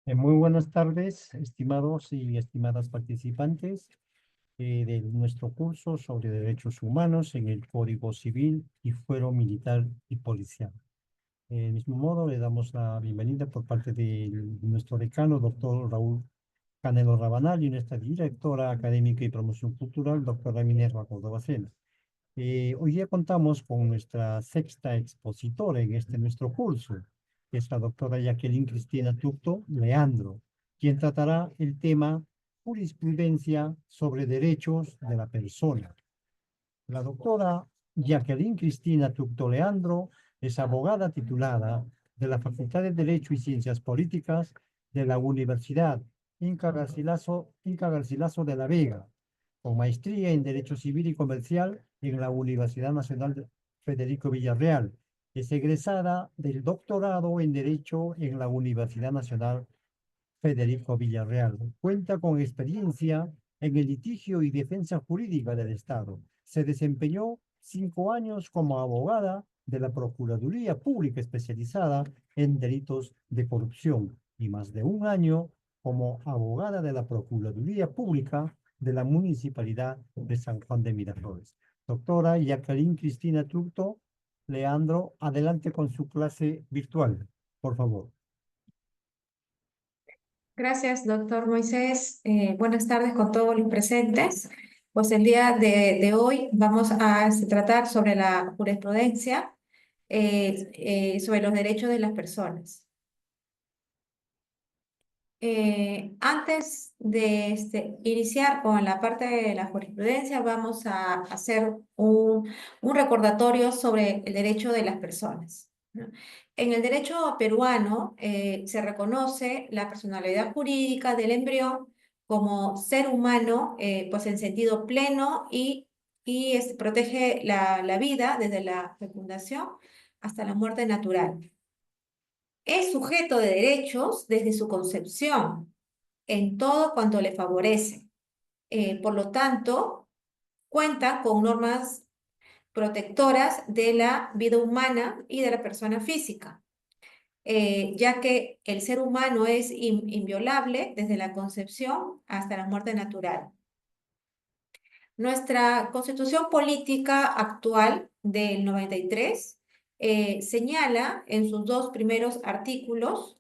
Muy buenas tardes, estimados y estimadas participantes de nuestro curso sobre derechos humanos en el Código Civil y Fuero Militar y Policial. Del mismo modo, le damos la bienvenida por parte de nuestro decano, doctor Raúl Canelo Rabanal, y nuestra directora académica y promoción cultural, doctora Minerva Córdoba Sena. Hoy día contamos con nuestra sexta expositora en este nuestro curso, que es la doctora Jacqueline Cristina Tucto Leandro, quien tratará el tema jurisprudencia sobre derechos de la persona. La doctora Jacqueline Cristina Tucto Leandro es abogada titulada de la Facultad de Derecho y Ciencias Políticas de la Universidad Inca Garcilaso de la Vega, con maestría en Derecho Civil y Comercial en la Universidad Nacional Federico Villarreal. Es egresada del doctorado en Derecho en la Universidad Nacional Federico Villarreal. Cuenta con experiencia en el litigio y defensa jurídica del Estado. Se desempeñó 5 años como abogada de la Procuraduría Pública especializada en delitos de corrupción y más de un año como abogada de la Procuraduría Pública de la Municipalidad de San Juan de Miraflores. Doctora Jacqueline Cristina Tructo Leandro, adelante con su clase virtual, por favor. Gracias, doctor Moisés. Buenas tardes con todos los presentes. Pues el día de hoy vamos a tratar sobre la jurisprudencia, sobre los derechos de las personas. Antes de iniciar con la parte de la jurisprudencia, vamos a hacer un recordatorio sobre el derecho de las personas, ¿no? En el derecho peruano se reconoce la personalidad jurídica del embrión como ser humano, pues en sentido pleno y protege la vida desde la fecundación hasta la muerte natural. Es sujeto de derechos desde su concepción en todo cuanto le favorece. Por lo tanto, cuenta con normas protectoras de la vida humana y de la persona física, ya que el ser humano es inviolable desde la concepción hasta la muerte natural. Nuestra constitución política actual del 93 señala en sus dos primeros artículos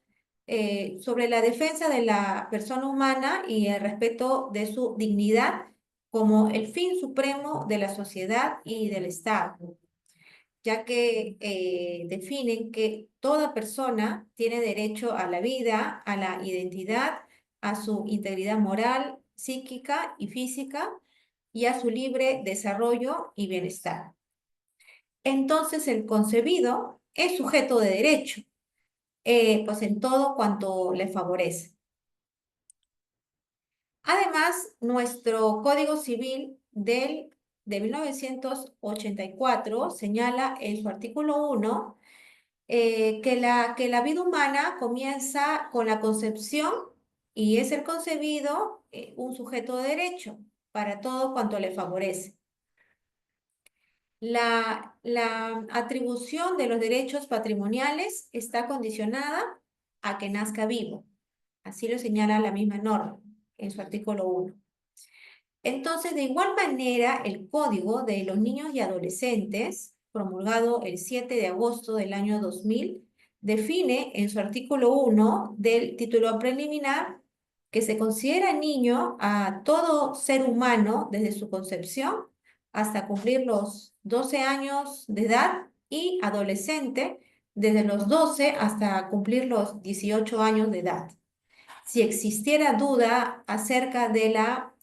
sobre la defensa de la persona humana y el respeto de su dignidad como el fin supremo de la sociedad y del Estado, ya que definen que toda persona tiene derecho a la vida, a la identidad, a su integridad moral, psíquica y física y a su libre desarrollo y bienestar. Entonces el concebido es sujeto de derecho, pues en todo cuanto le favorece. Además, nuestro Código Civil de 1984 señala en su artículo 1 que la vida humana comienza con la concepción y es el concebido un sujeto de derecho para todo cuanto le favorece. La atribución de los derechos patrimoniales está condicionada a que nazca vivo. Así lo señala la misma norma en su artículo 1. Entonces, de igual manera, el Código de los Niños y Adolescentes, promulgado el 7 de agosto del año 2000, define en su artículo 1 del título preliminar que se considera niño a todo ser humano desde su concepción hasta cumplir los 12 años de edad y adolescente desde los 12 hasta cumplir los 18 años de edad. Si existiera duda acerca de la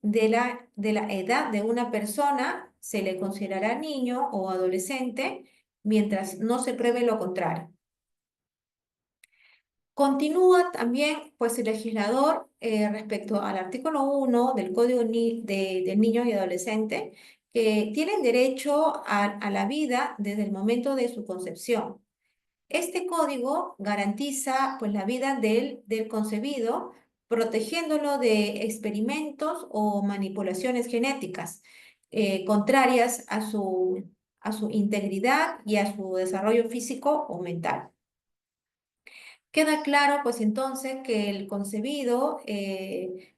edad de una persona, se le considerará niño o adolescente mientras no se pruebe lo contrario. Continúa también, pues, el legislador respecto al artículo 1 del Código del Niño y Adolescente, que tienen derecho a la vida desde el momento de su concepción. Este código garantiza, pues, la vida del concebido, protegiéndolo de experimentos o manipulaciones genéticas contrarias a su integridad y a su desarrollo físico o mental. Queda claro, pues entonces, que el concebido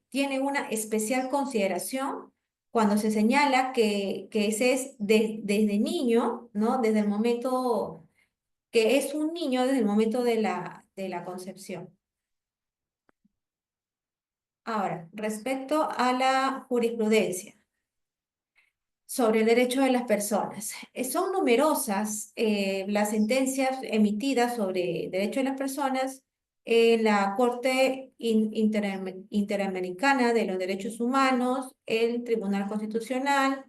tiene una especial consideración cuando se señala que ese es desde niño, ¿no? Desde el momento que es un niño, desde el momento de la concepción. Ahora, respecto a la jurisprudencia sobre el derecho de las personas. Son numerosas las sentencias emitidas sobre derecho de las personas en la Corte Interamericana de los Derechos Humanos, el Tribunal Constitucional,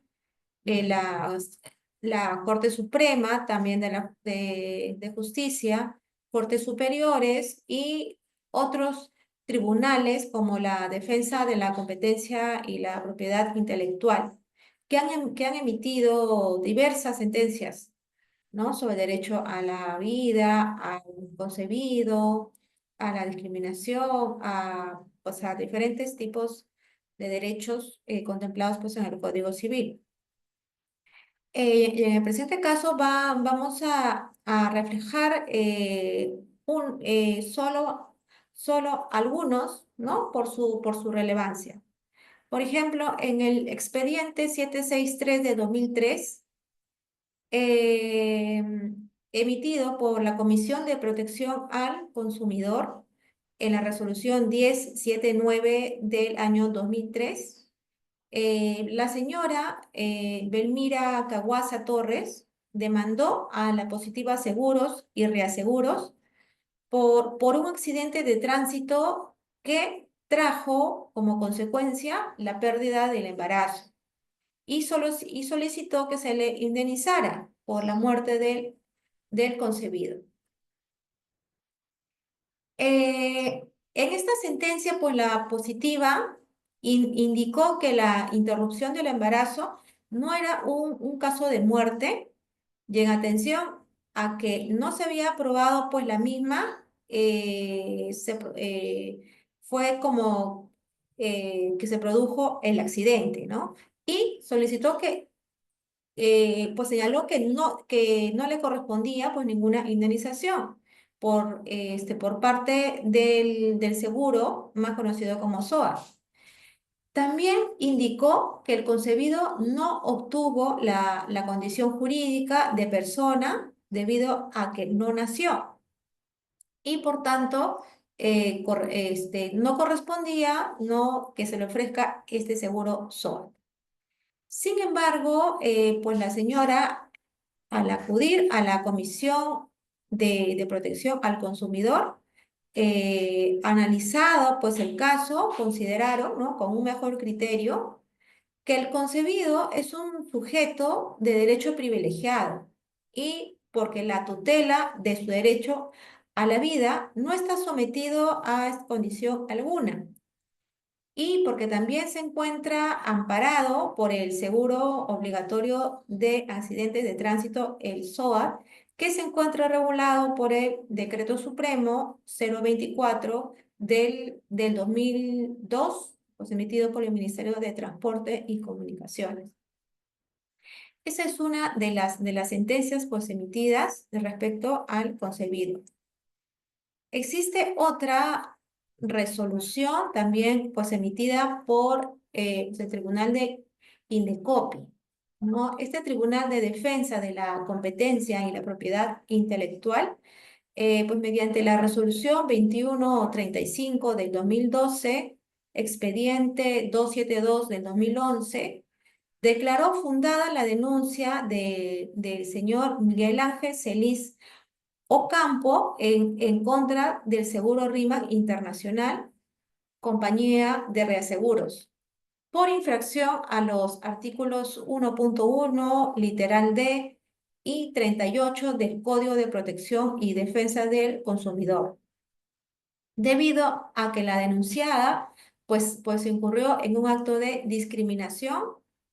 eh, las- la Corte Suprema también de Justicia, Cortes Superiores y otros tribunales como la defensa de la competencia y la propiedad intelectual, que han emitido diversas sentencias, ¿no? Sobre derecho a la vida, al concebido, a la discriminación, o sea, diferentes tipos de derechos contemplados pues, en el Código Civil. En el presente caso vamos a reflejar solo algunos, ¿no? Por su relevancia. Por ejemplo, en el expediente 763 de 2003, eh, emitido por la Comisión de Protección al Consumidor en la resolución 1079 del año 2003, la señora Belmira Caguasa Torres demandó a la Positiva Seguros y Reaseguros por un accidente de tránsito que trajo como consecuencia la pérdida del embarazo y solicitó que se le indemnizara por la muerte del concebido. En esta sentencia, pues la positiva indicó que la interrupción del embarazo no era un caso de muerte, y en atención a que no se había probado, pues la misma fue como que se produjo el accidente, ¿no? Y solicitó pues señaló que no le correspondía pues ninguna indemnización por parte del seguro, más conocido como SOA. También indicó que el concebido no obtuvo la condición jurídica de persona debido a que no nació y por tanto no correspondía no que se le ofrezca este seguro SOA. Sin embargo, pues la señora, al acudir a la Comisión de Protección al Consumidor, analizado pues el caso, consideraron, ¿no? Con un mejor criterio que el concebido es un sujeto de derecho privilegiado y porque la tutela de su derecho a la vida no está sometido a condición alguna y porque también se encuentra amparado por el seguro obligatorio de accidentes de tránsito, el SOAT, que se encuentra regulado por el Decreto Supremo 024 del 2002, pues emitido por el Ministerio de Transporte y Comunicaciones. Esa es una de las sentencias pues, emitidas respecto al concebido. Existe otra resolución también pues emitida por el Tribunal de Indecopi, ¿no? Este Tribunal de Defensa de la Competencia y la Propiedad Intelectual, pues mediante la resolución 2135 del 2012, expediente 272 del 2011, declaró fundada la denuncia del señor Miguel Ángel Celis Ocampo en contra del Seguro RIMAC Internacional, compañía de reaseguros, por infracción a los artículos 1.1, literal D y 38 del Código de Protección y Defensa del Consumidor, debido a que la denunciada pues incurrió en un acto de discriminación,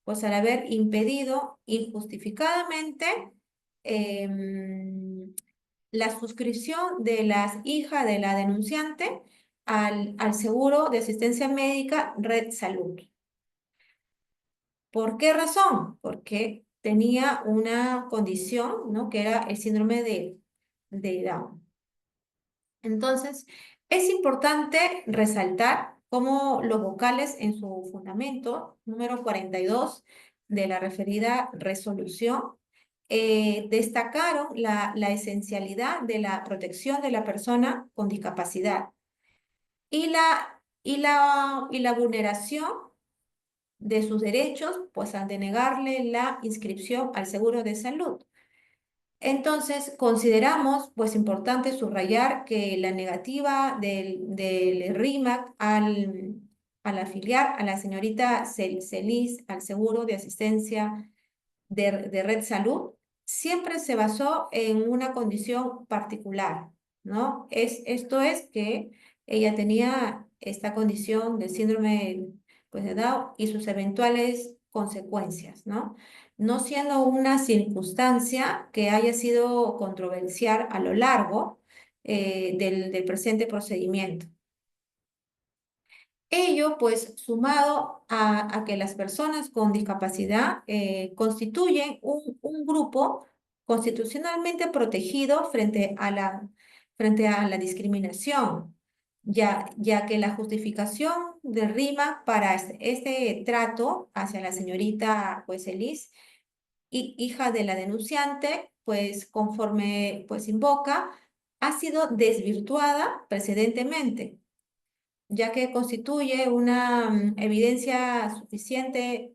pues al haber impedido injustificadamente em, la suscripción de las hijas de la denunciante al seguro de asistencia médica Red Salud. ¿Por qué razón? Porque tenía una condición, ¿no? Que era el síndrome de Down. Entonces, es importante resaltar cómo los vocales en su fundamento número 42 de la referida resolución destacaron la esencialidad de la protección de la persona con discapacidad y la vulneración de sus derechos, pues al denegarle la inscripción al seguro de salud. Entonces, consideramos pues importante subrayar que la negativa del RIMAC al afiliar a la señorita Celis al seguro de asistencia de Red Salud siempre se basó en una condición particular, ¿no? Esto es que ella tenía esta condición del síndrome pues, de Down y sus eventuales consecuencias, ¿no? No siendo una circunstancia que haya sido controversial a lo largo del presente procedimiento. Ello, pues, sumado a que las personas con discapacidad constituyen un grupo constitucionalmente protegido frente a la discriminación, ya que la justificación de RIMA para este trato hacia la señorita, pues, Elis, hija de la denunciante, pues, conforme, pues, invoca, ha sido desvirtuada precedentemente ya que constituye una evidencia suficiente,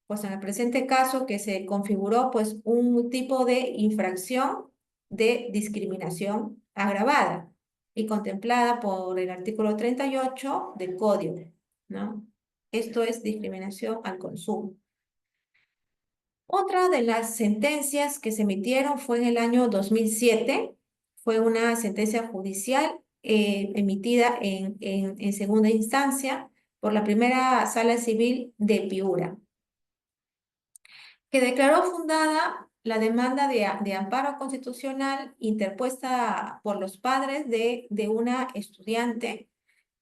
pues en el presente caso que se configuró pues un tipo de infracción de discriminación agravada y contemplada por el artículo 38 del Código, ¿no? Esto es discriminación al consumo. Otra de las sentencias que se emitieron fue en el año 2007. Fue una sentencia judicial emitida en segunda instancia por la primera sala civil de Piura, que declaró fundada la demanda de amparo constitucional interpuesta por los padres de una estudiante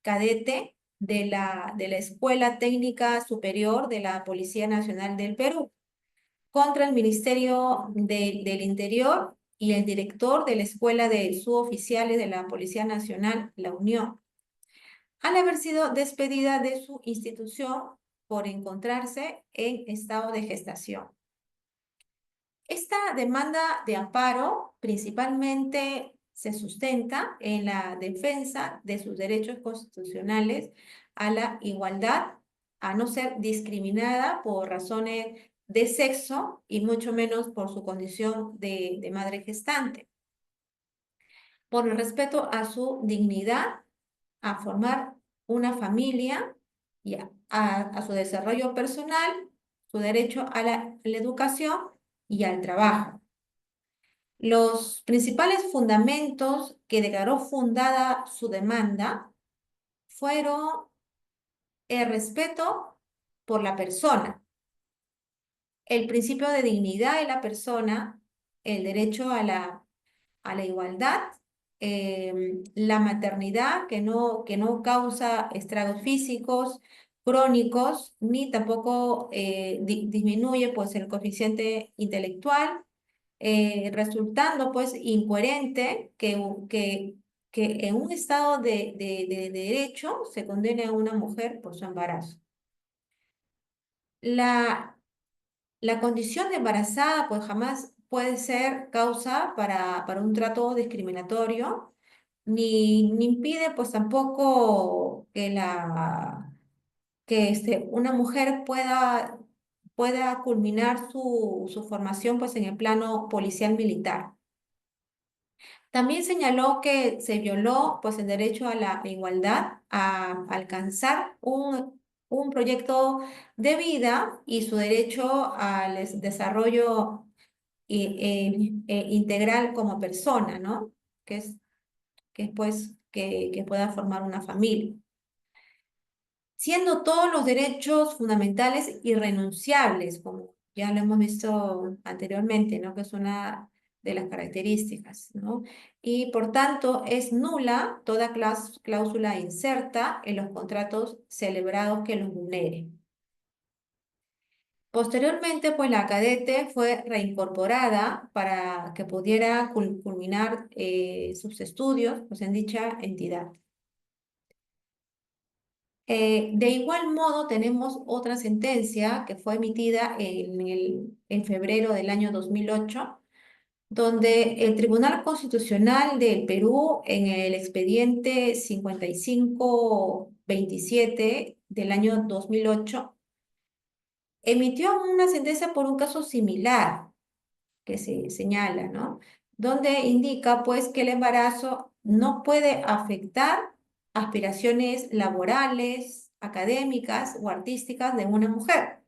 cadete de la Escuela Técnica Superior de la Policía Nacional del Perú contra el Ministerio del Interior y el director de la Escuela de Suboficiales de la Policía Nacional, la Unión, al haber sido despedida de su institución por encontrarse en estado de gestación. Esta demanda de amparo principalmente se sustenta en la defensa de sus derechos constitucionales a la igualdad, a no ser discriminada por razones de sexo y mucho menos por su condición de madre gestante, por el respeto a su dignidad, a formar una familia y a su desarrollo personal, su derecho a la educación y al trabajo. Los principales fundamentos que declaró fundada su demanda fueron el respeto por la persona, el principio de dignidad de la persona, el derecho a la igualdad, la maternidad que no causa estragos físicos, crónicos, ni tampoco disminuye pues, el coeficiente intelectual, resultando pues incoherente que en un estado de derecho se condene a una mujer por su embarazo. La condición de embarazada pues jamás puede ser causa para un trato discriminatorio, ni impide pues tampoco que una mujer pueda culminar su formación pues en el plano policial militar. También señaló que se violó pues, el derecho a la igualdad, a alcanzar un proyecto de vida y su derecho al desarrollo integral como persona, ¿no? Que pueda formar una familia. Siendo todos los derechos fundamentales irrenunciables, como ya lo hemos visto anteriormente, ¿no? Que es una de las características, ¿no? Y por tanto es nula toda cláusula inserta en los contratos celebrados que los vulnere. Posteriormente, pues la cadete fue reincorporada para que pudiera culminar sus estudios pues, en dicha entidad. De igual modo, tenemos otra sentencia que fue emitida en febrero del año 2008, donde el Tribunal Constitucional del Perú, en el expediente 5527 del año 2008, emitió una sentencia por un caso similar que se señala, ¿no? Donde indica, pues, que el embarazo no puede afectar aspiraciones laborales, académicas o artísticas de una mujer.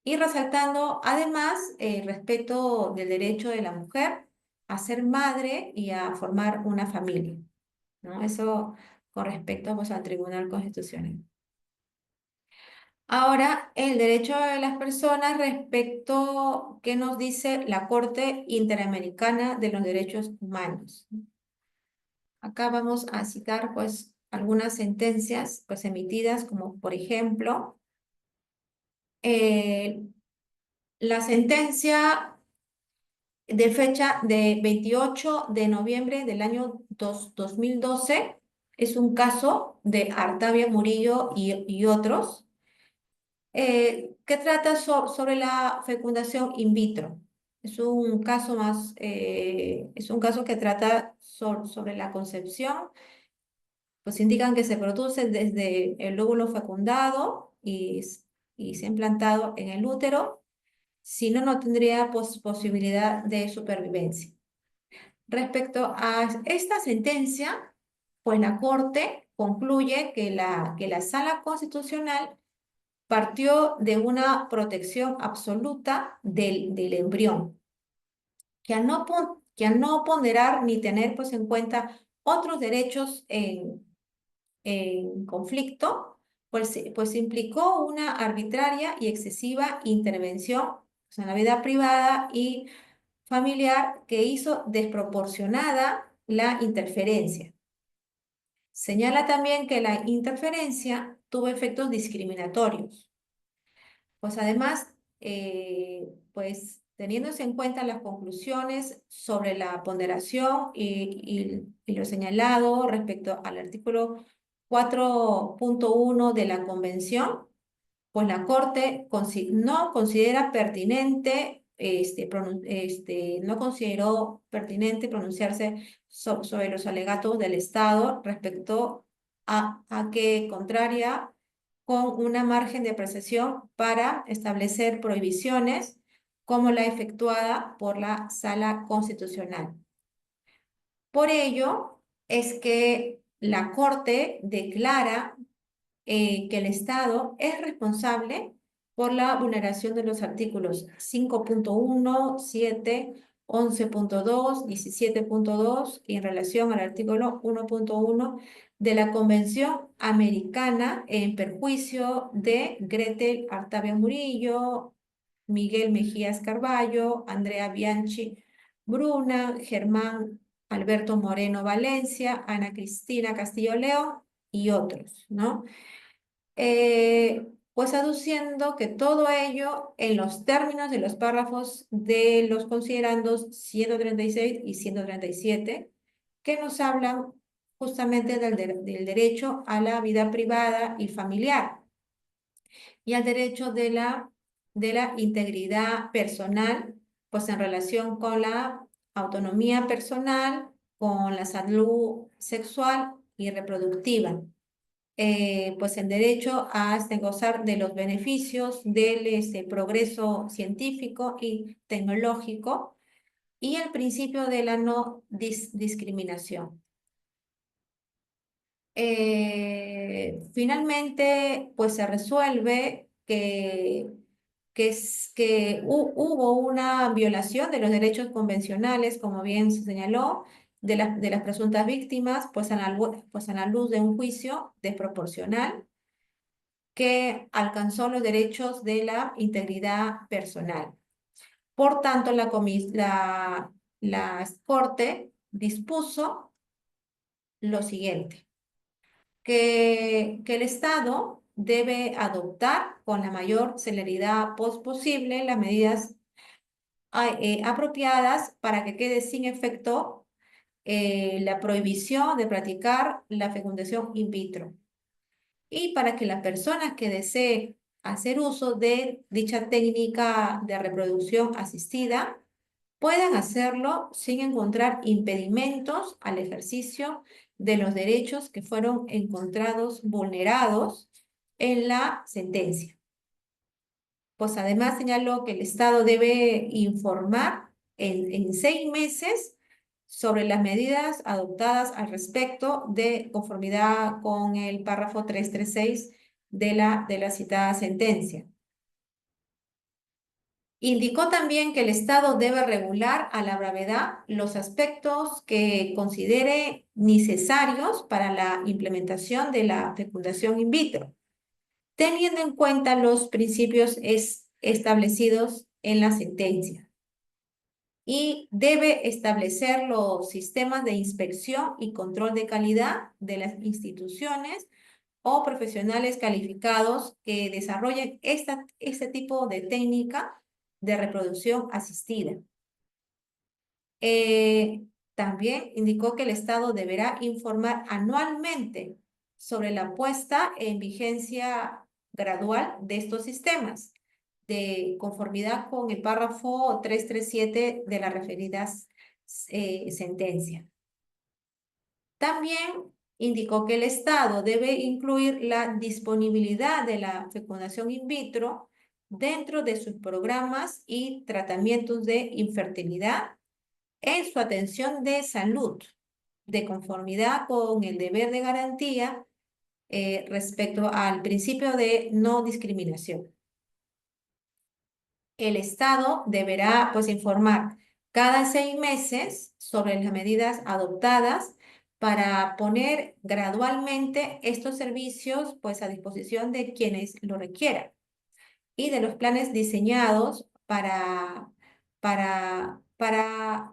Y resaltando, además, el respeto del derecho de la mujer a ser madre y a formar una familia, ¿no? Eso con respecto, pues, al Tribunal Constitucional. Ahora, el derecho de las personas respecto, ¿qué nos dice la Corte Interamericana de los Derechos Humanos? Acá vamos a citar, pues, algunas sentencias, pues, emitidas, como por ejemplo, eh, la sentencia de fecha de 28 de noviembre del año 2012 es un caso de Artavia Murillo y otros que trata sobre la fecundación in vitro. Es un caso es un caso que trata sobre la concepción, pues indican que se produce desde el óvulo fecundado y se ha implantado en el útero, si no, no tendría posibilidad de supervivencia. Respecto a esta sentencia, pues la Corte concluye que la Sala Constitucional partió de una protección absoluta del embrión, que al no ponderar ni tener pues, en cuenta otros derechos en conflicto, pues implicó una arbitraria y excesiva intervención pues, en la vida privada y familiar que hizo desproporcionada la interferencia. Señala también que la interferencia tuvo efectos discriminatorios. Pues además, pues teniéndose en cuenta las conclusiones sobre la ponderación y lo señalado respecto al artículo 4.1 de la Convención, pues la Corte no considera pertinente, no consideró pertinente pronunciarse sobre los alegatos del Estado respecto a que contraria con una margen de apreciación para establecer prohibiciones como la efectuada por la Sala Constitucional. Por ello es que la Corte declara que el Estado es responsable por la vulneración de los artículos 5.1, 7, 11.2, 17.2 y en relación al artículo 1.1 de la Convención Americana en perjuicio de Gretel Artavia Murillo, Miguel Mejías Carballo, Andrea Bianchi Bruna, Germán Alberto Moreno Valencia, Ana Cristina Castillo León y otros, ¿no? Pues aduciendo que todo ello en los términos de los párrafos de los considerandos 136 y 137, que nos hablan justamente del derecho a la vida privada y familiar y al derecho de la integridad personal, pues en relación con la autonomía personal, con la salud sexual y reproductiva pues el derecho a gozar de los beneficios del progreso científico y tecnológico y el principio de la no discriminación. Finalmente, pues se resuelve que hubo una violación de los derechos convencionales, como bien se señaló, de las presuntas víctimas, pues pues a la luz de un juicio desproporcional que alcanzó los derechos de la integridad personal. Por tanto, la Corte dispuso lo siguiente, que el Estado debe adoptar con la mayor celeridad posible las medidas apropiadas para que quede sin efecto la prohibición de practicar la fecundación in vitro y para que las personas que deseen hacer uso de dicha técnica de reproducción asistida puedan hacerlo sin encontrar impedimentos al ejercicio de los derechos que fueron encontrados vulnerados en la sentencia. Pues además señaló que el Estado debe informar en 6 meses sobre las medidas adoptadas al respecto de conformidad con el párrafo 336 de la citada sentencia. Indicó también que el Estado debe regular a la brevedad los aspectos que considere necesarios para la implementación de la fecundación in vitro, teniendo en cuenta los principios establecidos en la sentencia. Y debe establecer los sistemas de inspección y control de calidad de las instituciones o profesionales calificados que desarrollen este tipo de técnica de reproducción asistida. También indicó que el Estado deberá informar anualmente sobre la puesta en vigencia gradual de estos sistemas, de conformidad con el párrafo 337 de la referida sentencia. También indicó que el Estado debe incluir la disponibilidad de la fecundación in vitro dentro de sus programas y tratamientos de infertilidad en su atención de salud, de conformidad con el deber de garantía respecto al principio de no discriminación. El Estado deberá, pues, informar cada 6 meses sobre las medidas adoptadas para poner gradualmente estos servicios, pues, a disposición de quienes lo requieran y de los planes diseñados para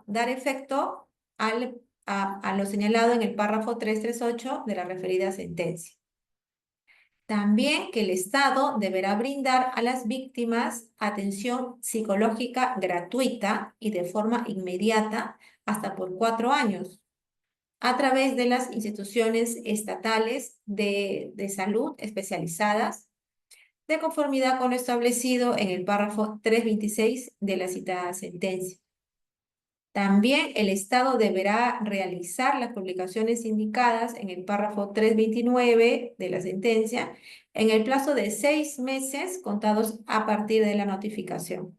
dar efecto a lo señalado en el párrafo 338 de la referida sentencia. También que el Estado deberá brindar a las víctimas atención psicológica gratuita y de forma inmediata hasta por 4 años a través de las instituciones estatales de salud especializadas, de conformidad con lo establecido en el párrafo 326 de la citada sentencia. También el Estado deberá realizar las publicaciones indicadas en el párrafo 329 de la sentencia en el plazo de 6 meses contados a partir de la notificación.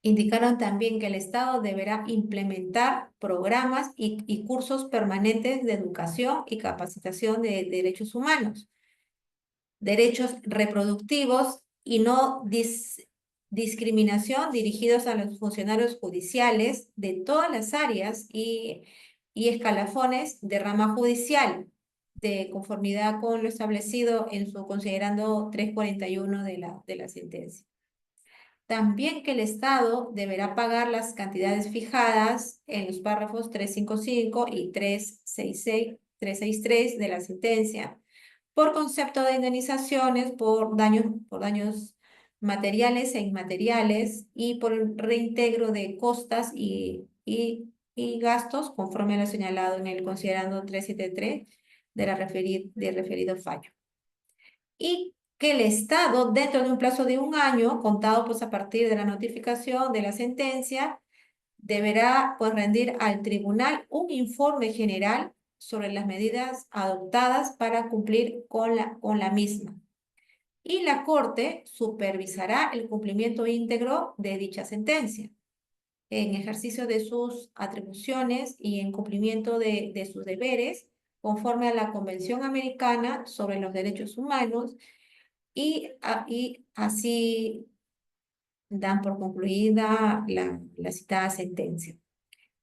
Indicaron también que el Estado deberá implementar programas y cursos permanentes de educación y capacitación de derechos humanos, derechos reproductivos y no discriminación dirigidos a los funcionarios judiciales de todas las áreas y escalafones de rama judicial, de conformidad con lo establecido en su considerando 341 de la sentencia. También que el Estado deberá pagar las cantidades fijadas en los párrafos 355 y 363 de la sentencia, por concepto de indemnizaciones por daños materiales e inmateriales y por el reintegro de costas y gastos conforme a lo señalado en el considerando 373 del referido fallo. Y que el Estado, dentro de un plazo de 1 año, contado pues a partir de la notificación de la sentencia, deberá pues rendir al tribunal un informe general sobre las medidas adoptadas para cumplir con la misma. Y la Corte supervisará el cumplimiento íntegro de dicha sentencia, en ejercicio de sus atribuciones y en cumplimiento de sus deberes, conforme a la Convención Americana sobre los Derechos Humanos, y así dan por concluida la citada sentencia.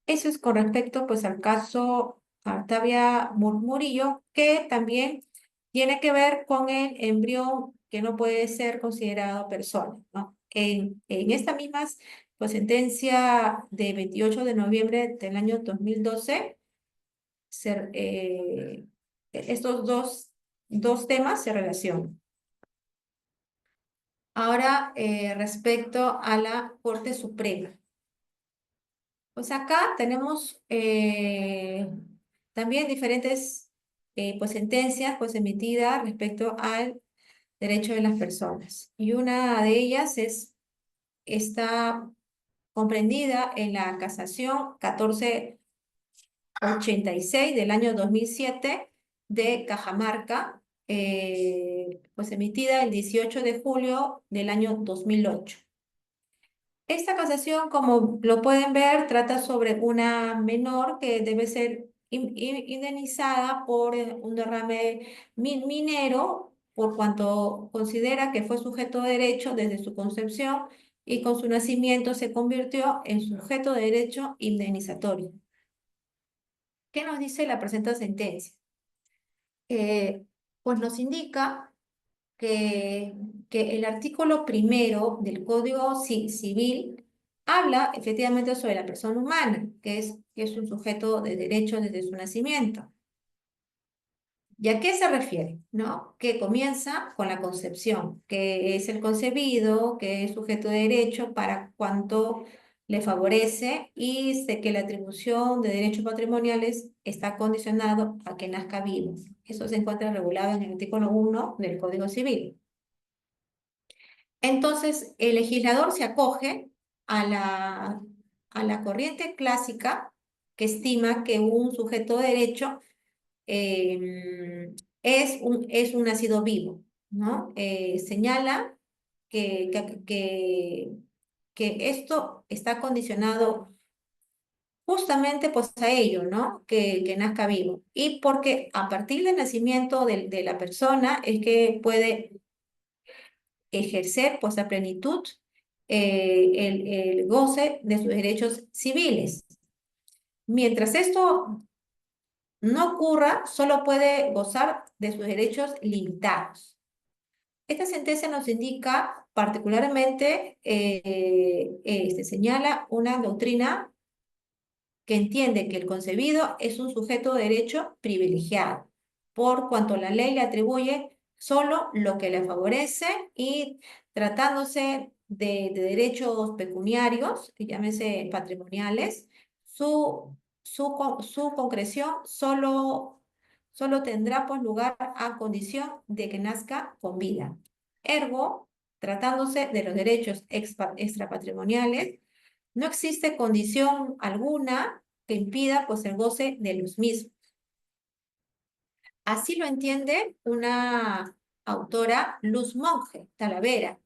Eso es con respecto pues al caso Artavia Murillo, que también tiene que ver con el embrión que no puede ser considerado persona, ¿no? En esta misma pues, sentencia de 28 de noviembre del año 2012, estos dos dos temas se relacionan. Ahora, respecto a la Corte Suprema. Pues acá tenemos también diferentes pues, sentencias pues, emitidas respecto al derecho de las personas. Y una de ellas está comprendida en la casación 1486 del año 2007 de Cajamarca, pues emitida el 18 de julio del año 2008. Esta casación, como lo pueden ver, trata sobre una menor que debe ser indemnizada por un derrame minero por cuanto considera que fue sujeto de derecho desde su concepción y con su nacimiento se convirtió en sujeto de derecho indemnizatorio. ¿Qué nos dice la presente sentencia? Pues nos indica que, que el artículo primero del Código Civil habla efectivamente sobre la persona humana, que es un sujeto de derecho desde su nacimiento. ¿Y a qué se refiere? ¿No? Que comienza con la concepción, que es el concebido, que es sujeto de derecho para cuanto le favorece y sé que la atribución de derechos patrimoniales está condicionado a que nazca vivo. Eso se encuentra regulado en el artículo 1 del Código Civil. Entonces, el legislador se acoge a la corriente clásica que estima que un sujeto de derecho es un nacido vivo, ¿no? Señala que, que, que, que esto está condicionado justamente pues a ello, ¿no? Que nazca vivo. Y porque a partir del nacimiento de la persona es que puede ejercer pues a plenitud el goce de sus derechos civiles. Mientras esto no ocurra, solo puede gozar de sus derechos limitados. Esta sentencia nos indica particularmente, señala una doctrina que entiende que el concebido es un sujeto de derecho privilegiado, por cuanto la ley le atribuye solo lo que le favorece y tratándose de derechos pecuniarios, que llámese patrimoniales, su concreción solo tendrá pues lugar a condición de que nazca con vida. Ergo, tratándose de los derechos extrapatrimoniales, no existe condición alguna que impida pues el goce de los mismos. Así lo entiende una autora, Luz Monge Talavera.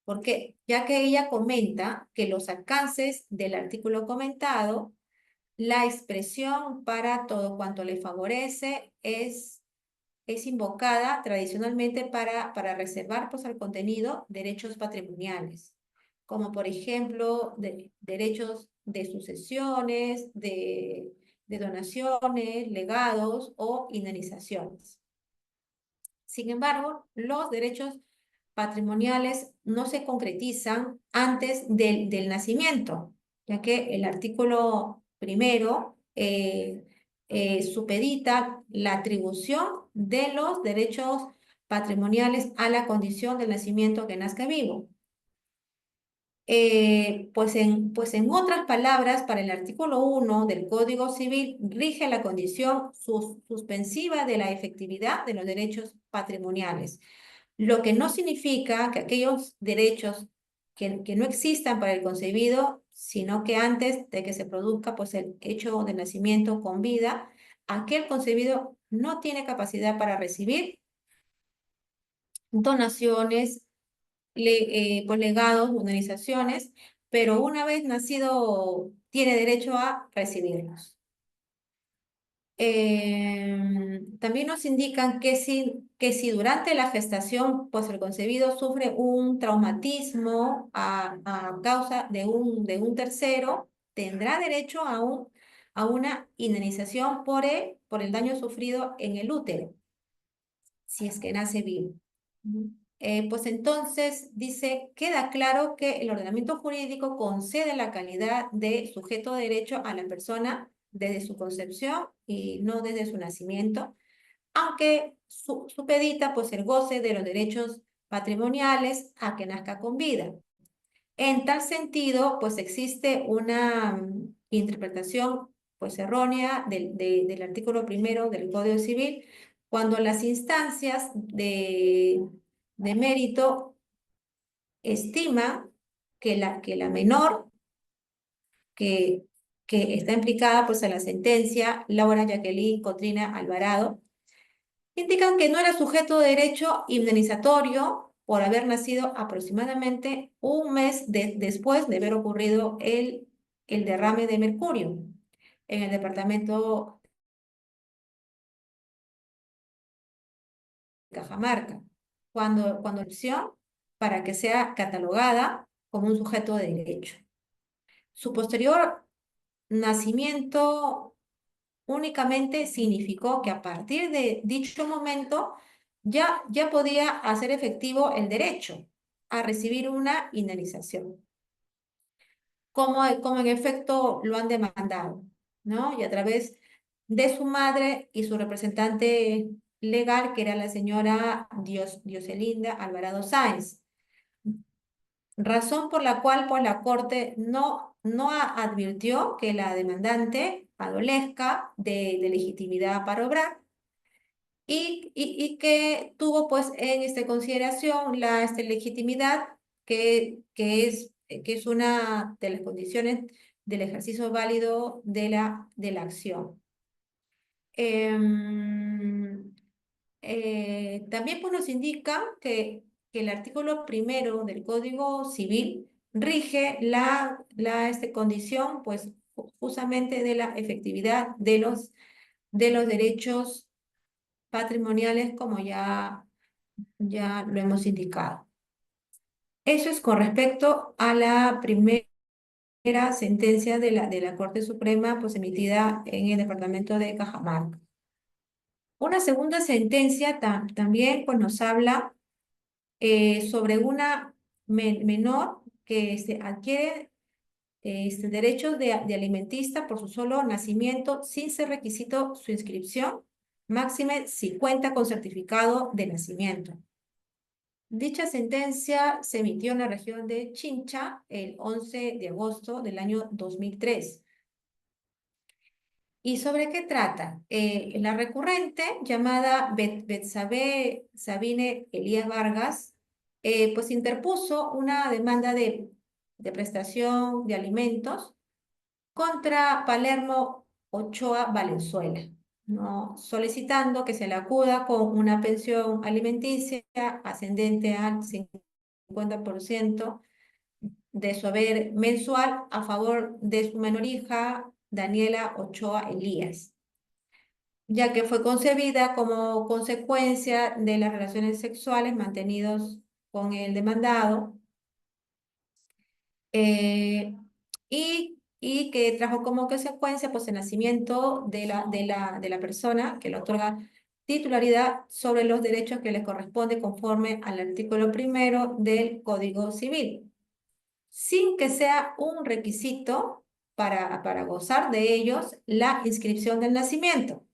¿Por qué? Ya que ella comenta que los alcances del artículo comentado, la expresión para todo cuanto le favorece es invocada tradicionalmente para reservar pues, al contenido derechos patrimoniales, como por ejemplo derechos de sucesiones, de donaciones, legados o indemnizaciones. Sin embargo, los derechos patrimoniales no se concretizan antes del nacimiento, ya que el artículo primero supedita la atribución de los derechos patrimoniales a la condición del nacimiento que nazca vivo. Pues en otras palabras, para el artículo 1 del Código Civil rige la condición suspensiva de la efectividad de los derechos patrimoniales, lo que no significa que aquellos derechos que no existan para el concebido, sino que antes de que se produzca pues, el hecho de nacimiento con vida, aquel concebido no tiene capacidad para recibir donaciones, pues, legados, organizaciones, pero una vez nacido tiene derecho a recibirlos. También nos indican que si durante la gestación pues el concebido sufre un traumatismo a causa de un tercero, tendrá derecho a una indemnización por el daño sufrido en el útero, si es que nace vivo. Pues entonces dice, queda claro que el ordenamiento jurídico concede la calidad de sujeto de derecho a la persona desde su concepción y no desde su nacimiento, aunque supedita pues el goce de los derechos patrimoniales a que nazca con vida. En tal sentido, pues existe una interpretación pues errónea del artículo primero del Código Civil, cuando las instancias de mérito estiman que la menor que, que está implicada pues en la sentencia, Laura Jacqueline Cotrina Alvarado, indican que no era sujeto de derecho indemnizatorio por haber nacido aproximadamente un mes después de haber ocurrido el derrame de mercurio en el departamento de Cajamarca, cuando opción para que sea catalogada como un sujeto de derecho. Su posterior nacimiento únicamente significó que a partir de dicho momento ya podía hacer efectivo el derecho a recibir una indemnización, como en efecto lo han demandado, ¿no? Y a través de su madre y su representante legal, que era la señora Dioselinda Alvarado Sáenz, razón por la cual pues, la Corte no advirtió que la demandante adolezca de legitimidad para obrar y que tuvo pues en consideración la legitimidad que es una de las condiciones del ejercicio válido de la acción. Em, También pues, nos indica que el artículo primero del Código Civil rige la condición pues, justamente de la efectividad de los derechos patrimoniales, como ya lo hemos indicado. Eso es con respecto a la primera sentencia de la Corte Suprema pues, emitida en el departamento de Cajamarca. Una segunda sentencia también pues, nos habla sobre una menor que se adquiere derechos de alimentista por su solo nacimiento sin ser requisito su inscripción, máxime si cuenta con certificado de nacimiento. Dicha sentencia se emitió en la región de Chincha el 11 de agosto del año 2003. ¿Y sobre qué trata? La recurrente, llamada Betsabe Sabine Elías Vargas, pues interpuso una demanda de prestación de alimentos contra Palermo Ochoa Valenzuela, ¿no? Solicitando que se le acuda con una pensión alimenticia ascendente al 50% de su haber mensual a favor de su menor hija, Daniela Ochoa Elías, ya que fue concebida como consecuencia de las relaciones sexuales mantenidas con el demandado, eh, y que trajo como consecuencia pues, el nacimiento de la persona que le otorga titularidad sobre los derechos que le corresponde conforme al artículo primero del Código Civil, sin que sea un requisito para gozar de ellos la inscripción del nacimiento.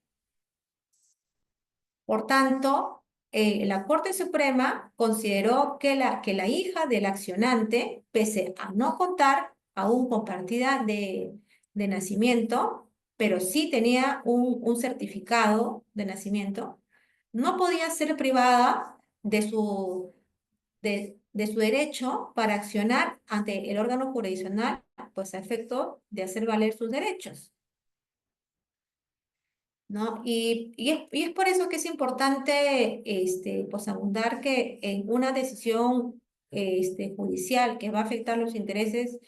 Por tanto, la Corte Suprema consideró que la hija del accionante, pese a no contar aún con partida de nacimiento, pero sí tenía un certificado de nacimiento, no podía ser privada de su derecho para accionar ante el órgano jurisdiccional, pues a efecto de hacer valer sus derechos, ¿no? Y es por eso que es importante pues abundar que en una decisión judicial que va a afectar los intereses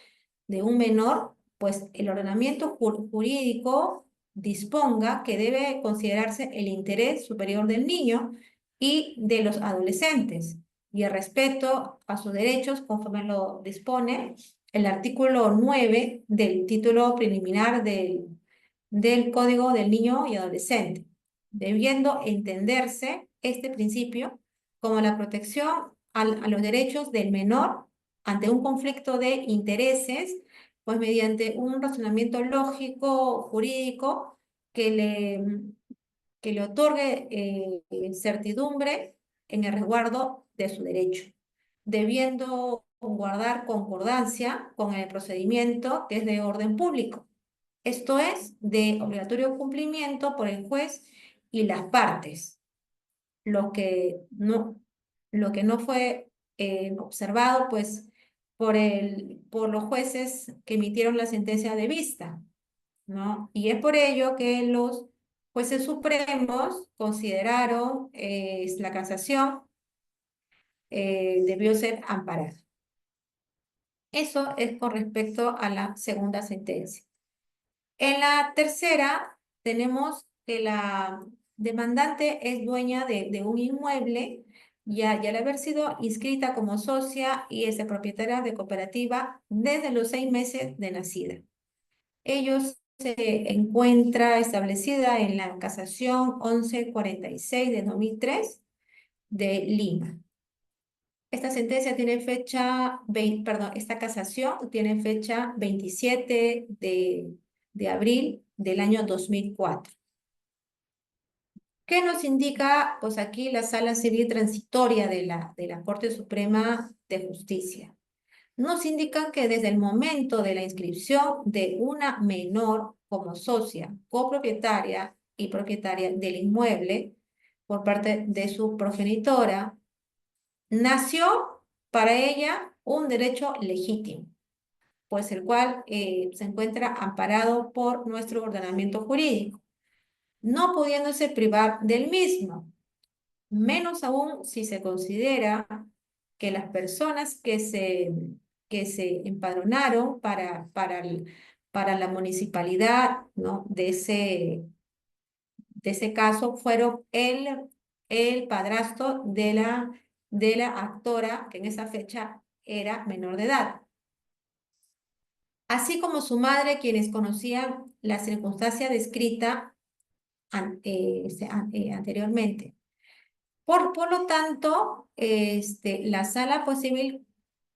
de un menor, pues el ordenamiento jurídico disponga que debe considerarse el interés superior del niño y de los adolescentes y el respeto a sus derechos conforme lo dispone el artículo 9 del título preliminar del Código del Niño y Adolescente, debiendo entenderse este principio como la protección a los derechos del menor ante un conflicto de intereses, pues mediante un razonamiento lógico, jurídico, que que le otorgue certidumbre en el resguardo de su derecho, debiendo guardar concordancia con el procedimiento que es de orden público. Esto es de obligatorio cumplimiento por el juez y las partes. Lo que no, lo que no fue observado, pues, por los jueces que emitieron la sentencia de vista, ¿no? Y es por ello que los jueces supremos consideraron la casación debió ser amparada. Eso es con respecto a la segunda sentencia. En la tercera tenemos que la demandante es dueña de un inmueble y al haber sido inscrita como socia y es propietaria de cooperativa desde los 6 meses de nacida. Ellos se encuentra establecida en la casación 1146 de 2003 de Lima. Esta sentencia tiene fecha, perdón, esta casación tiene fecha 27 de abril del año 2004. ¿Qué nos indica, pues aquí, la Sala Civil Transitoria de la Corte Suprema de Justicia? Nos indican que desde el momento de la inscripción de una menor como socia, copropietaria y propietaria del inmueble por parte de su progenitora, nació para ella un derecho legítimo, pues el cual se encuentra amparado por nuestro ordenamiento jurídico, no pudiéndose privar del mismo, menos aún si se considera que las personas que se empadronaron para la municipalidad, ¿no? de ese caso fueron el padrastro de la actora que en esa fecha era menor de edad, así como su madre, quienes conocían la circunstancia descrita anteriormente. Por lo tanto, la sala pues, civil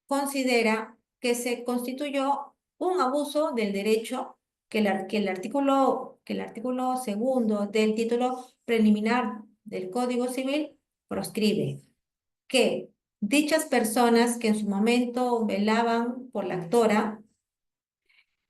considera que se constituyó un abuso del derecho que el artículo segundo del título preliminar del Código Civil proscribe que dichas personas que en su momento velaban por la actora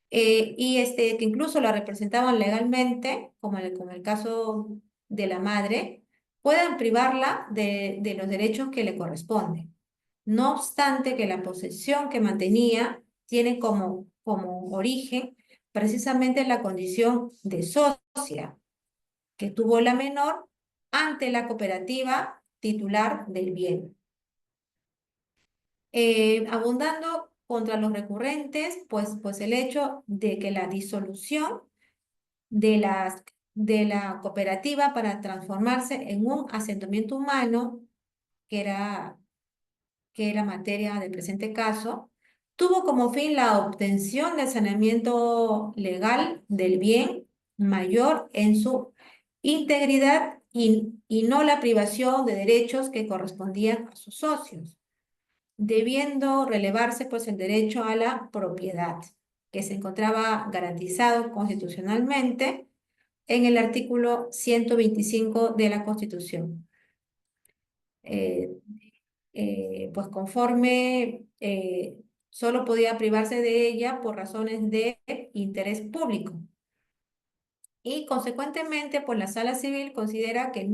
que incluso la representaban legalmente, como el caso de la madre, puedan privarla de los derechos que le corresponden. No obstante que la posesión que mantenía tiene como origen precisamente la condición de socia que tuvo la menor ante la cooperativa titular del bien. Abundando contra los recurrentes, pues el hecho de que la disolución de la cooperativa para transformarse en un asentamiento humano, que era materia del presente caso, tuvo como fin la obtención del saneamiento legal del bien mayor en su integridad y no la privación de derechos que correspondían a sus socios, debiendo relevarse pues el derecho a la propiedad, que se encontraba garantizado constitucionalmente en el artículo 125 de la Constitución. Eh, pues conforme solo podía privarse de ella por razones de interés público. Y consecuentemente, pues la Sala Civil considera que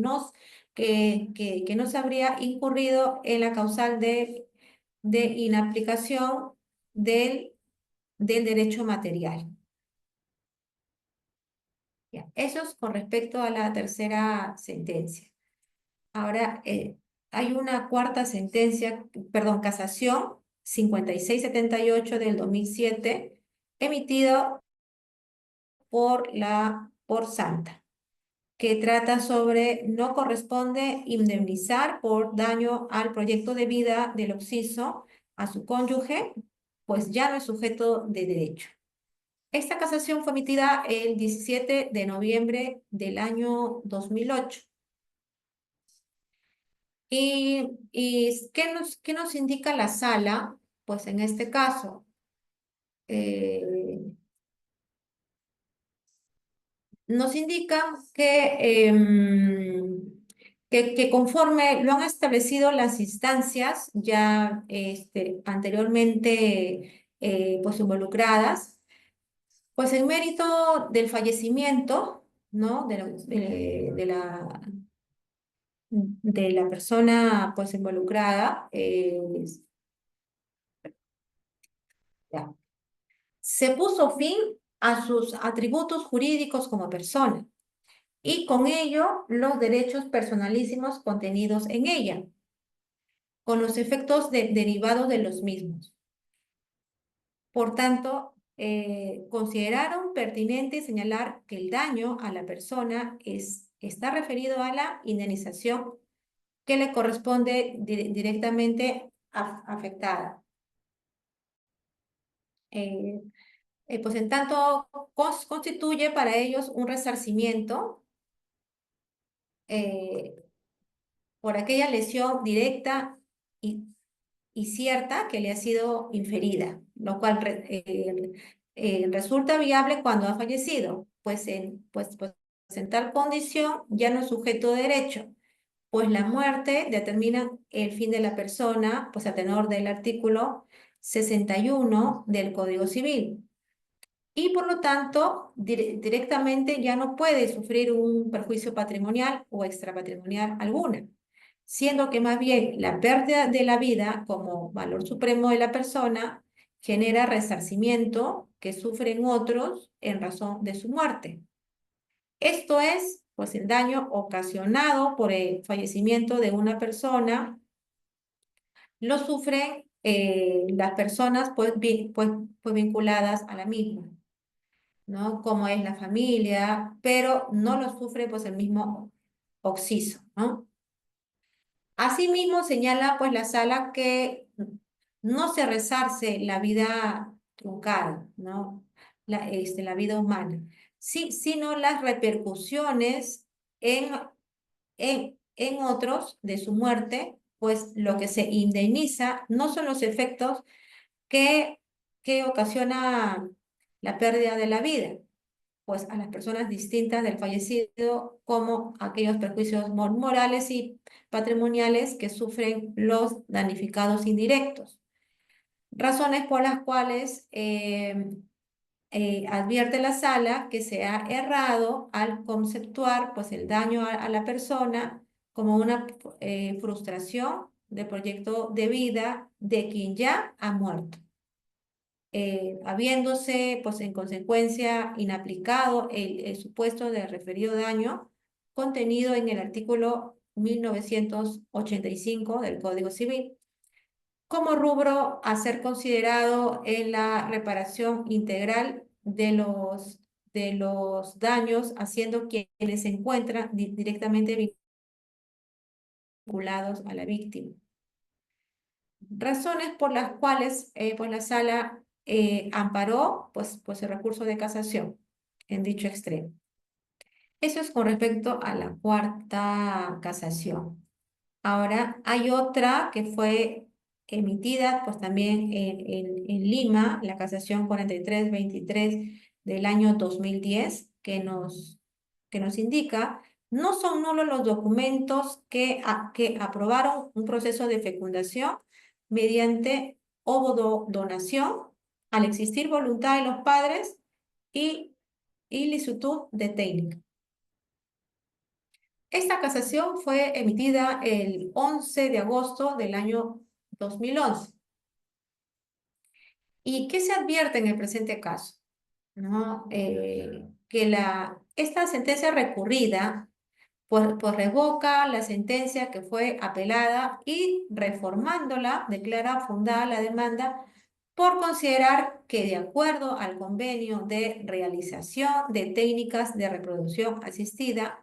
que no se habría incurrido en la causal de inaplicación del derecho material. Ya, eso es con respecto a la tercera sentencia. Ahora, hay una cuarta sentencia, perdón, casación 5678 del 2007, emitida por Santa, que trata sobre no corresponde indemnizar por daño al proyecto de vida del occiso a su cónyuge, pues ya no es sujeto de derecho. Esta casación fue emitida el 17 de noviembre del año 2008. ¿Qué nos indica la sala? Pues en este caso, eh, nos indican que conforme lo han establecido las instancias ya anteriormente pues involucradas, pues en mérito del fallecimiento, ¿no? De la persona pues involucrada, ya, se puso fin a sus atributos jurídicos como persona y con ello los derechos personalísimos contenidos en ella, con los efectos derivados de los mismos. Por tanto, consideraron pertinente señalar que el daño a la persona está referido a la indemnización que le corresponde directamente afectada. Eh, pues en tanto constituye para ellos un resarcimiento eh, por aquella lesión directa y cierta que le ha sido inferida, lo cual resulta viable cuando ha fallecido, pues en tal condición ya no es sujeto de derecho, pues la muerte determina el fin de la persona, pues a tenor del artículo 61 del Código Civil. Y por lo tanto, directamente ya no puede sufrir un perjuicio patrimonial o extrapatrimonial alguna, siendo que más bien la pérdida de la vida como valor supremo de la persona genera resarcimiento que sufren otros en razón de su muerte. Esto es, pues, el daño ocasionado por el fallecimiento de una persona, lo sufren las personas pues vinculadas a la misma, ¿no? Como es la familia, pero no lo sufre pues el mismo occiso, ¿no? Asimismo señala pues la sala que no se resarce la vida truncada, ¿no? La vida humana, sí, sino las repercusiones en, en otros de su muerte, pues lo que se indemniza no son los efectos que, que ocasiona la pérdida de la vida, pues a las personas distintas del fallecido, como aquellos perjuicios morales y patrimoniales que sufren los damnificados indirectos. Razones por las cuales advierte la sala que se ha errado al conceptuar pues, el daño a la persona como una frustración del proyecto de vida de quien ya ha muerto, habiéndose, pues en consecuencia, inaplicado el supuesto de referido daño contenido en el artículo 1985 del Código Civil, como rubro a ser considerado en la reparación integral de los daños, haciendo quienes se encuentran directamente vinculados a la víctima. Razones por las cuales pues la sala amparó pues el recurso de casación en dicho extremo. Eso es con respecto a la cuarta casación. Ahora hay otra que fue emitida pues también en Lima, la casación 4323 del año 2010, que nos indica: no son nulos los documentos que aprobaron un proceso de fecundación mediante ovodonación al existir voluntad de los padres y ilicitud de técnica. Esta casación fue emitida el 11 de agosto del año 2011. ¿Y qué se advierte en el presente caso? ¿No? Que esta sentencia recurrida pues revoca la sentencia que fue apelada y, reformándola, declara fundada la demanda por considerar que, de acuerdo al convenio de realización de técnicas de reproducción asistida,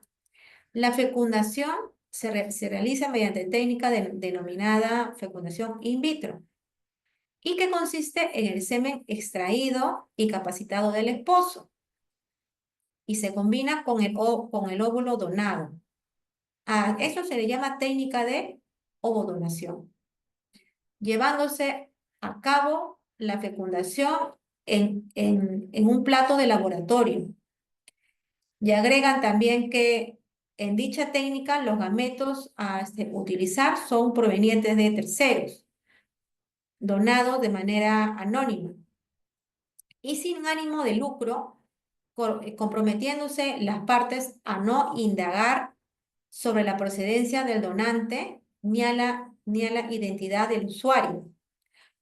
la fecundación se realiza mediante técnica denominada fecundación in vitro y que consiste en el semen extraído y capacitado del esposo y se combina con el óvulo donado. A eso se le llama técnica de ovodonación, llevándose a cabo la fecundación en un plato de laboratorio, Y agregan también que en dicha técnica los gametos a utilizar son provenientes de terceros, donados de manera anónima y sin ánimo de lucro, comprometiéndose las partes a no indagar sobre la procedencia del donante ni a la identidad del usuario,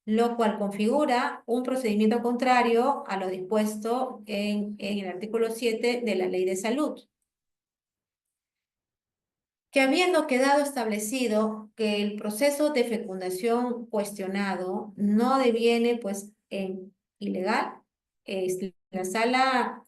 lo cual configura un procedimiento contrario a lo dispuesto en el artículo 7 de la Ley de Salud. Que habiendo quedado establecido que el proceso de fecundación cuestionado no deviene pues en ilegal, la sala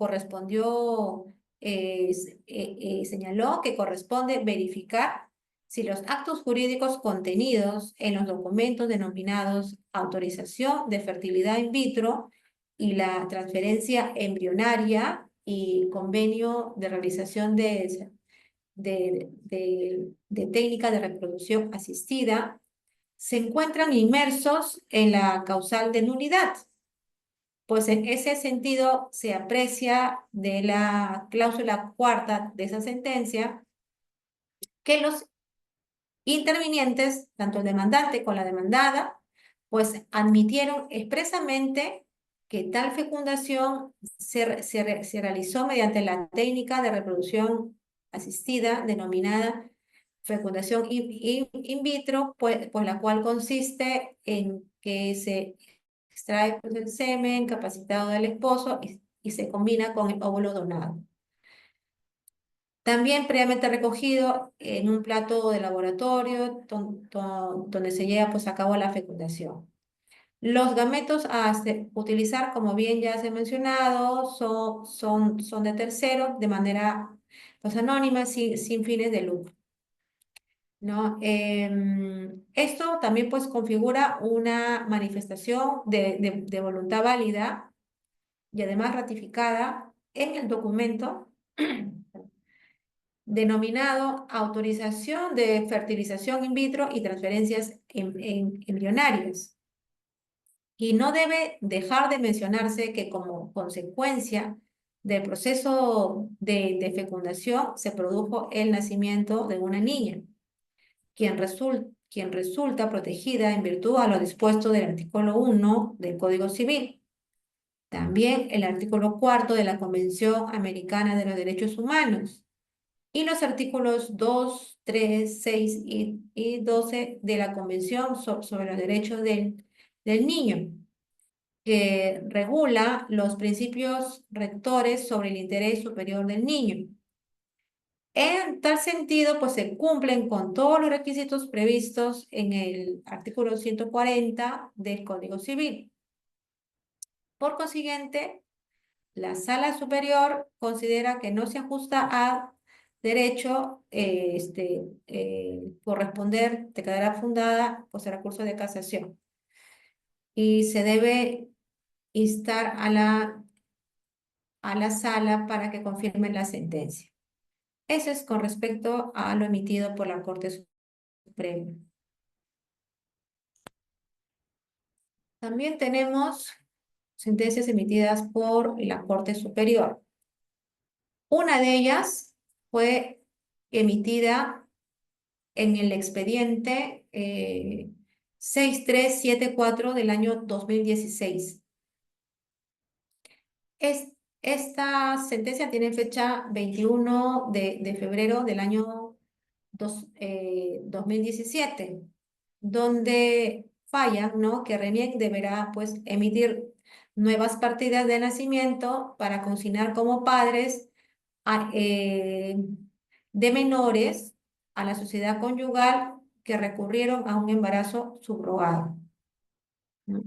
señaló que corresponde verificar si los actos jurídicos contenidos en los documentos denominados autorización de fertilidad in vitro y la transferencia embrionaria y convenio de realización de técnica de reproducción asistida se encuentran inmersos en la causal de nulidad. Pues en ese sentido se aprecia de la cláusula cuarta de esa sentencia que los intervinientes, tanto el demandante como la demandada, pues admitieron expresamente que tal fecundación se realizó mediante la técnica de reproducción asistida denominada fecundación in vitro, pues la cual consiste en que se extrae pues, el semen capacitado del esposo y se combina con el óvulo donado. También previamente recogido en un plato de laboratorio donde se lleva pues, a cabo la fecundación. Los gametos a utilizar, como bien ya se ha mencionado, son de terceros de manera pues, anónima, sin fines de lucro, ¿no? Esto también pues, configura una manifestación de voluntad válida y además ratificada en el documento denominado autorización de fertilización in vitro y transferencias embrionarias. Y no debe dejar de mencionarse que como consecuencia del proceso de fecundación se produjo el nacimiento de una niña, quien resulta protegida en virtud a lo dispuesto del artículo 1 del Código Civil. También el artículo 4 de la Convención Americana de los Derechos Humanos y los artículos 2, 3, 6 y 12 de la Convención sobre los Derechos del Niño, que regula los principios rectores sobre el interés superior del niño. En tal sentido, pues se cumplen con todos los requisitos previstos en el artículo 140 del Código Civil. Por consiguiente, la Sala Superior considera que no se ajusta a derecho corresponder, te quedará fundada pues el recurso de casación. Y se debe instar a la sala para que confirme la sentencia. Eso es con respecto a lo emitido por la Corte Suprema. También tenemos sentencias emitidas por la Corte Superior. Una de ellas fue emitida en el expediente 6374 del año 2016. Esta sentencia tiene fecha 21 de febrero del año 2017, donde fallan, ¿no? Que RENIEC deberá pues emitir nuevas partidas de nacimiento para consignar como padres de menores a la sociedad conyugal que recurrieron a un embarazo subrogado, ¿no?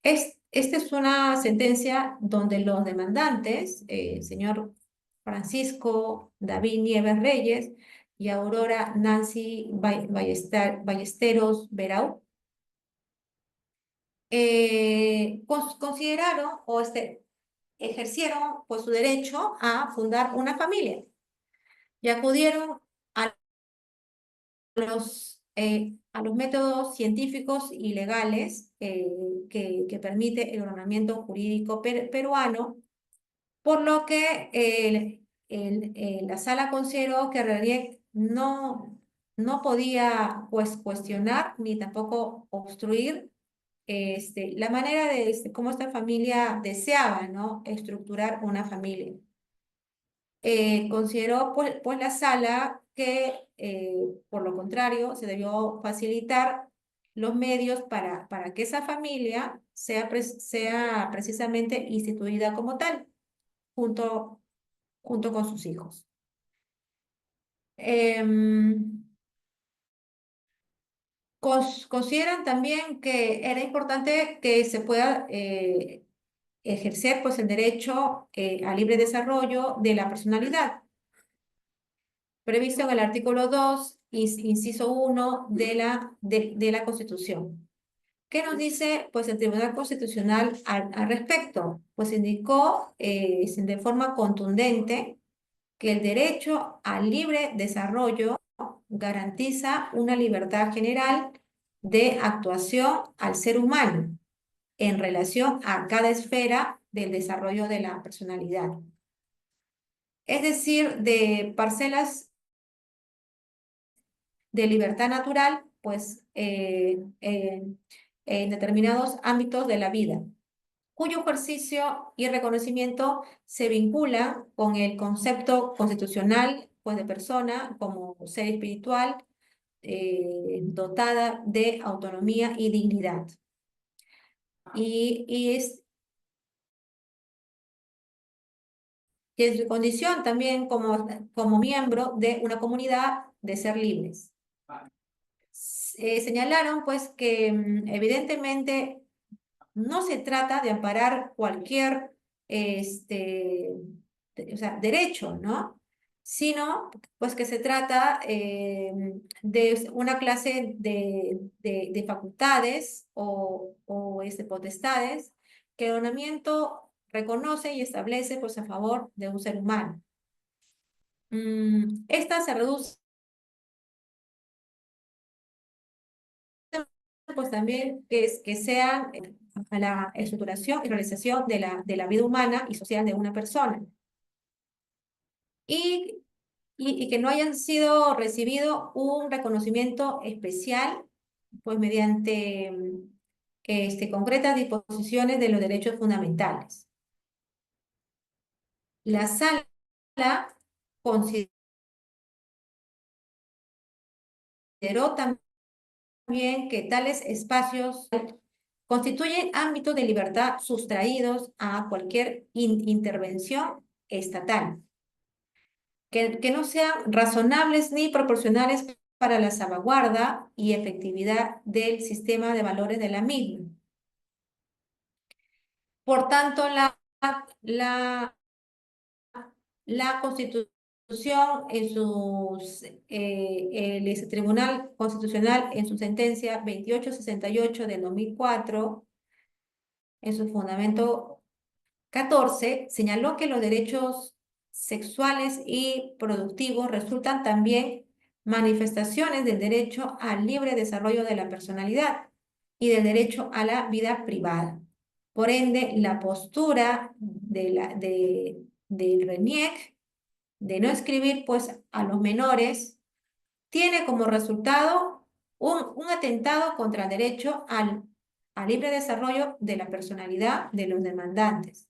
Esta es una sentencia donde los demandantes, señor Francisco David Nieves Reyes y Aurora Nancy Ballesteros Verau, consideraron o ejercieron pues, su derecho a fundar una familia y acudieron a los métodos científicos y legales que permite el ordenamiento jurídico peruano, por lo que la sala consideró que RENIEC no podía pues cuestionar ni tampoco obstruir la manera de cómo esta familia deseaba, ¿no? Estructurar una familia. Consideró pues la sala que, por lo contrario, se debió facilitar los medios para que esa familia sea precisamente instituida como tal, junto con sus hijos. Consideran también que era importante que se pueda ejercer pues, el derecho a libre desarrollo de la personalidad, previsto en el artículo 2, inciso 1 de la Constitución. ¿Qué nos dice pues, el Tribunal Constitucional al respecto? Pues indicó de forma contundente que el derecho al libre desarrollo garantiza una libertad general de actuación al ser humano en relación a cada esfera del desarrollo de la personalidad. Es decir, de parcelas de libertad natural, pues en determinados ámbitos de la vida, cuyo ejercicio y reconocimiento se vincula con el concepto constitucional pues, de persona como ser espiritual dotada de autonomía y dignidad. Y es su condición también como miembro de una comunidad de ser libres. Señalaron pues que evidentemente no se trata de amparar cualquier derecho, ¿no? Sino pues que se trata de una clase de facultades o potestades que el ordenamiento reconoce y establece pues a favor de un ser humano. Esta se reduce pues también que sean a la estructuración y realización de la vida humana y social de una persona. Y que no hayan sido recibido un reconocimiento especial, pues mediante concretas disposiciones de los derechos fundamentales. La sala consideró también que tales espacios constituyen ámbitos de libertad sustraídos a cualquier intervención estatal, que no sean razonables ni proporcionales para la salvaguarda y efectividad del sistema de valores de la misma. Por tanto, la Constitución el Tribunal Constitucional en su sentencia 2868 del 2004, en su fundamento 14, señaló que los derechos sexuales y productivos resultan también manifestaciones del derecho al libre desarrollo de la personalidad y del derecho a la vida privada. Por ende, la postura del RENIEC de no escribir pues, a los menores tiene como resultado un atentado contra el derecho al libre desarrollo de la personalidad de los demandantes.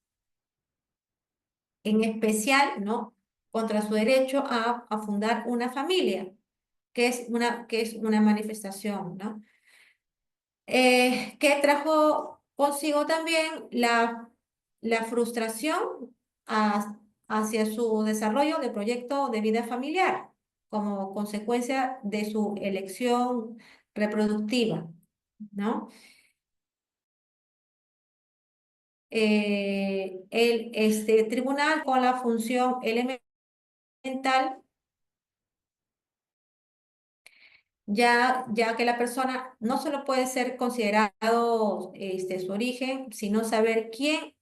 En especial, ¿no? Contra su derecho a fundar una familia, que es una manifestación, ¿no? Que trajo consigo también la frustración hacia su desarrollo de proyecto de vida familiar, como consecuencia de su elección reproductiva, ¿no? El tribunal con la función elemental, ya que la persona no solo puede ser considerado su origen, sino saber quién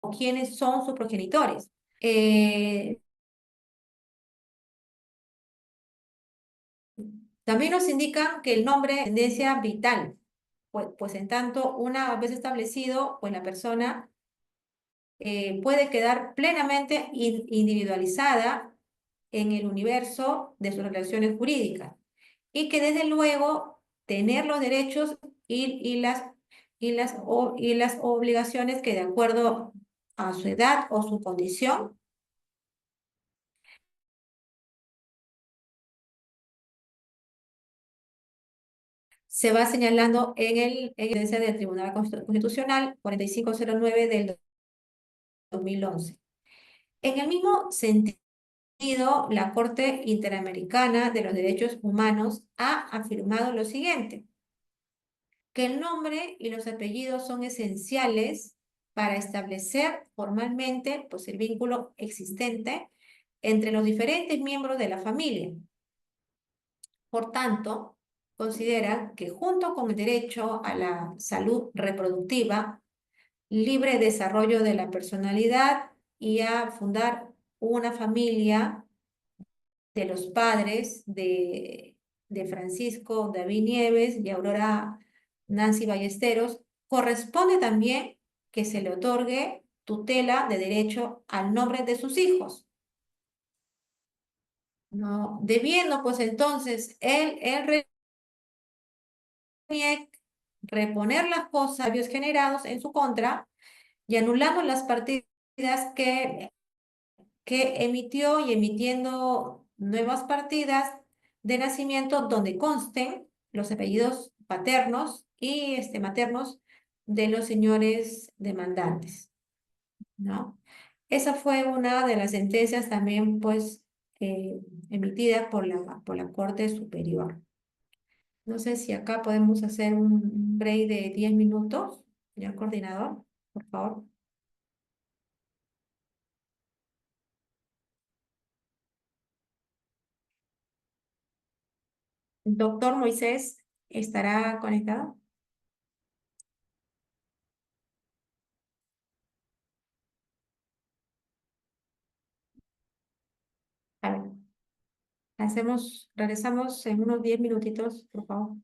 o quiénes son sus progenitores. También nos indican que el nombre es tendencia vital, pues en tanto una vez establecido, pues la persona puede quedar plenamente individualizada en el universo de sus relaciones jurídicas y que desde luego tener los derechos y las obligaciones que de acuerdo a su edad o su condición se va señalando en la sentencia del Tribunal Constitucional 4509 del 2011. En el mismo sentido, la Corte Interamericana de los Derechos Humanos ha afirmado lo siguiente, que el nombre y los apellidos son esenciales para establecer formalmente pues, el vínculo existente entre los diferentes miembros de la familia. Por tanto, considera que junto con el derecho a la salud reproductiva, libre desarrollo de la personalidad y a fundar una familia de los padres de Francisco David Nieves y Aurora Nancy Ballesteros, corresponde también que se le otorgue tutela de derecho al nombre de sus hijos. No, debiendo pues entonces él reponer las cosas generados en su contra y anulamos las partidas que emitió y emitiendo nuevas partidas de nacimiento donde consten los apellidos paternos y maternos de los señores demandantes, ¿no? Esa fue una de las sentencias también, pues, emitida por la Corte Superior. No sé si acá podemos hacer un break de 10 minutos, señor coordinador, por favor. Doctor Moisés, ¿estará conectado? A ver, regresamos en unos 10 minutitos, por favor.